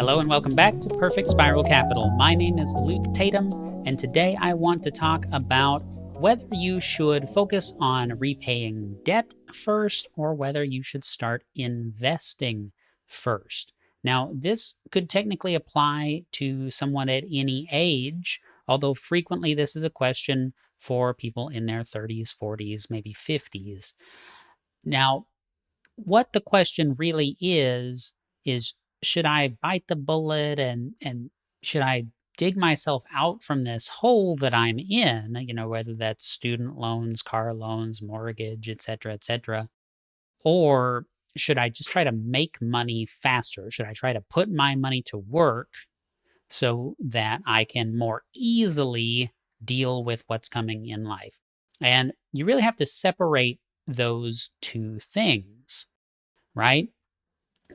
Hello and welcome back to Perfect Spiral Capital. My name is Luke Tatum, and today I want to talk about whether you should focus on repaying debt first or whether you should start investing first. Now, this could technically apply to someone at any age, although frequently this is a question for people in their 30s, 40s, maybe 50s. Now, what the question really is should I bite the bullet and should I dig myself out from this hole that I'm in, whether that's student loans, car loans, mortgage, et cetera, or should I just try to make money faster? Should I try to put my money to work so that I can more easily deal with what's coming in life? And you really have to separate those two things, right?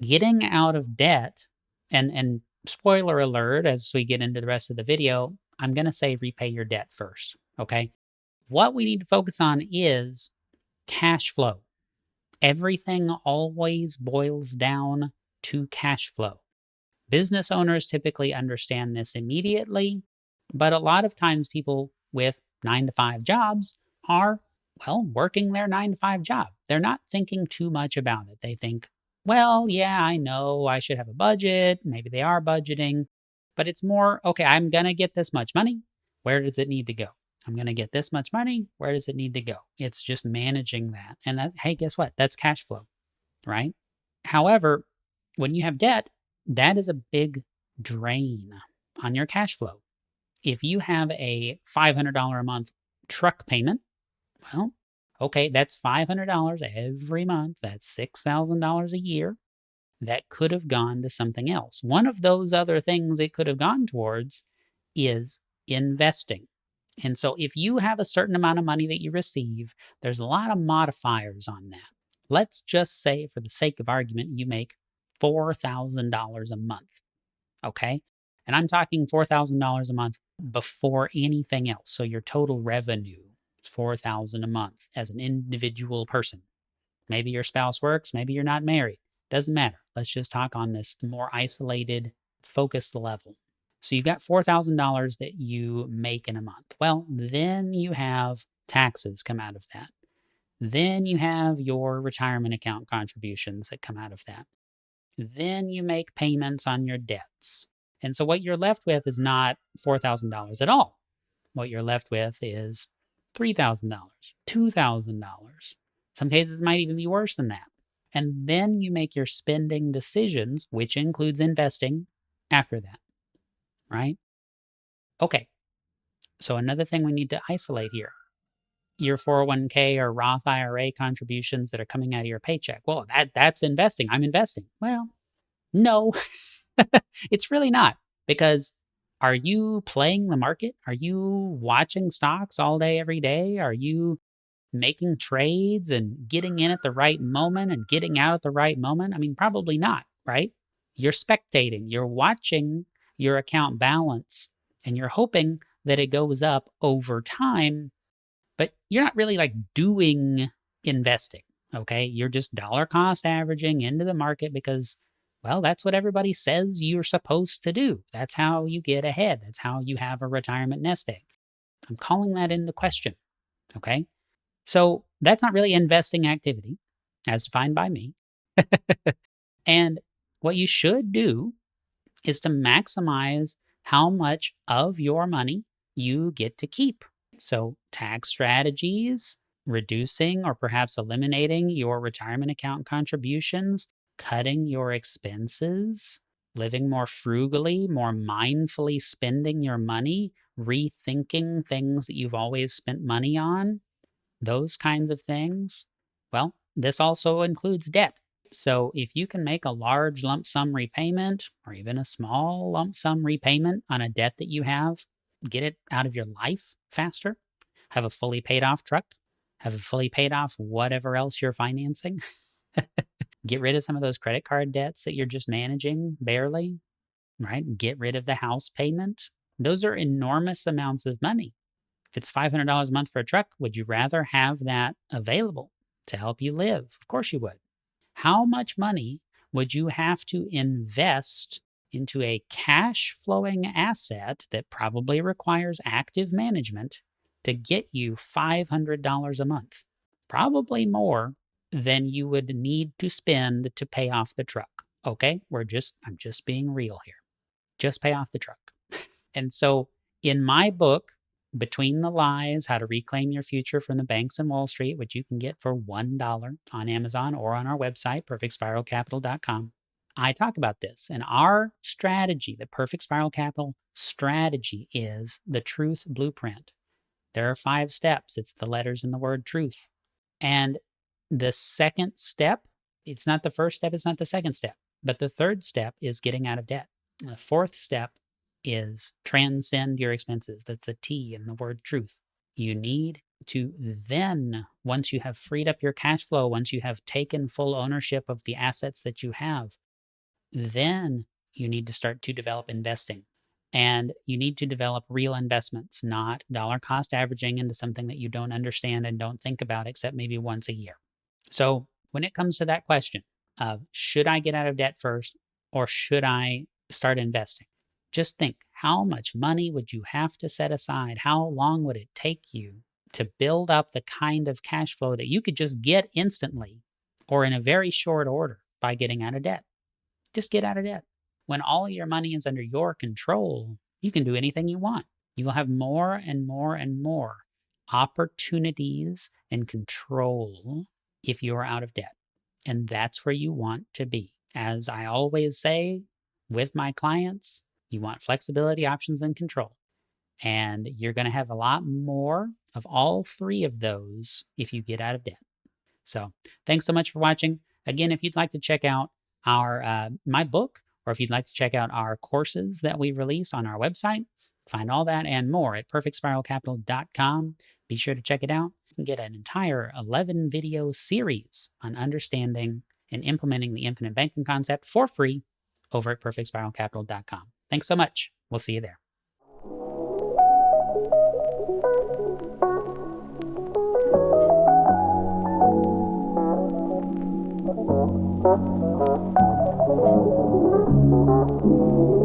Getting out of debt, and spoiler alert, as we get into the rest of the video, I'm going to say repay your debt first, okay? What we need to focus on is cash flow. Everything always boils down to cash flow. Business owners typically understand this immediately, but a lot of times people with 9-to-5 jobs are, working their 9-to-5 job. They're not thinking too much about it. They think, well, yeah, I know I should have a budget. Maybe they are budgeting, but it's more, okay, I'm going to get this much money. Where does it need to go? I'm going to get this much money. Where does it need to go? It's just managing that. And that, hey, guess what? That's cash flow, right? However, when you have debt, that is a big drain on your cash flow. If you have a $500 a month truck payment, well, okay, that's $500 every month. That's $6,000 a year. That could have gone to something else. One of those other things it could have gone towards is investing. And so if you have a certain amount of money that you receive, there's a lot of modifiers on that. Let's just say, for the sake of argument, you make $4,000 a month, okay? And I'm talking $4,000 a month before anything else. So your total revenue is $4,000 a month as an individual person. Maybe your spouse works, maybe you're not married. Doesn't matter. Let's just talk on this more isolated, focused level. So you've got $4,000 that you make in a month. Well, then you have taxes come out of that. Then you have your retirement account contributions that come out of that. Then you make payments on your debts. And so what you're left with is not $4,000 at all. What you're left with is $3,000, $2,000. Some cases might even be worse than that. And then you make your spending decisions, which includes investing, after that, right? Okay, so another thing we need to isolate here. Your 401k or Roth IRA contributions that are coming out of your paycheck. Well, that's investing. I'm investing. Well, no, it's really not. Because are you playing the market? Are you watching stocks all day, every day? Are you making trades and getting in at the right moment and getting out at the right moment? I mean, probably not, right? You're spectating. You're watching your account balance and you're hoping that it goes up over time, but you're not really like doing investing, okay? You're just dollar cost averaging into the market because, well, that's what everybody says you're supposed to do. That's how you get ahead. That's how you have a retirement nest egg. I'm calling that into question, okay? So that's not really investing activity as defined by me. And what you should do is to maximize how much of your money you get to keep. So tax strategies, reducing or perhaps eliminating your retirement account contributions, cutting your expenses, living more frugally, more mindfully spending your money, rethinking things that you've always spent money on, those kinds of things. Well, this also includes debt. So if you can make a large lump sum repayment or even a small lump sum repayment on a debt that you have, get it out of your life faster, have a fully paid off truck, have a fully paid off whatever else you're financing, get rid of some of those credit card debts that you're just managing barely, right? Get rid of the house payment. Those are enormous amounts of money. If it's $500 a month for a truck, would you rather have that available to help you live? Of course you would. How much money would you have to invest into a cash flowing asset that probably requires active management to get you $500 a month, probably more than you would need to spend to pay off the truck. Okay, I'm just being real here. Just pay off the truck. And so in my book, Between the Lies, How to Reclaim Your Future from the Banks and Wall Street, which you can get for $1 on Amazon or on our website, perfectspiralcapital.com, I talk about this. And our strategy, the Perfect Spiral Capital strategy, is the truth blueprint. There are 5 steps. It's the letters in the word truth. And the second step, it's not the first step, it's not the second step, but the third step is getting out of debt. And the fourth step is transcend your expenses. That's the T in the word truth. You need to then, once you have freed up your cash flow, once you have taken full ownership of the assets that you have, then you need to start to develop investing. And you need to develop real investments, not dollar cost averaging into something that you don't understand and don't think about except maybe once a year. So when it comes to that question of should I get out of debt first or should I start investing? Just think, how much money would you have to set aside? How long would it take you to build up the kind of cash flow that you could just get instantly or in a very short order by getting out of debt? Just get out of debt. When all your money is under your control, you can do anything you want. You will have more and more and more opportunities and control if you are out of debt. And that's where you want to be. As I always say with my clients, you want flexibility, options, and control. And you're going to have a lot more of all 3 of those if you get out of debt. So thanks so much for watching. Again, if you'd like to check out our my book, or if you'd like to check out our courses that we release on our website, find all that and more at perfectspiralcapital.com. Be sure to check it out. You can get an entire 11 video series on understanding and implementing the infinite banking concept for free over at perfectspiralcapital.com. Thanks so much. We'll see you there. Thank you.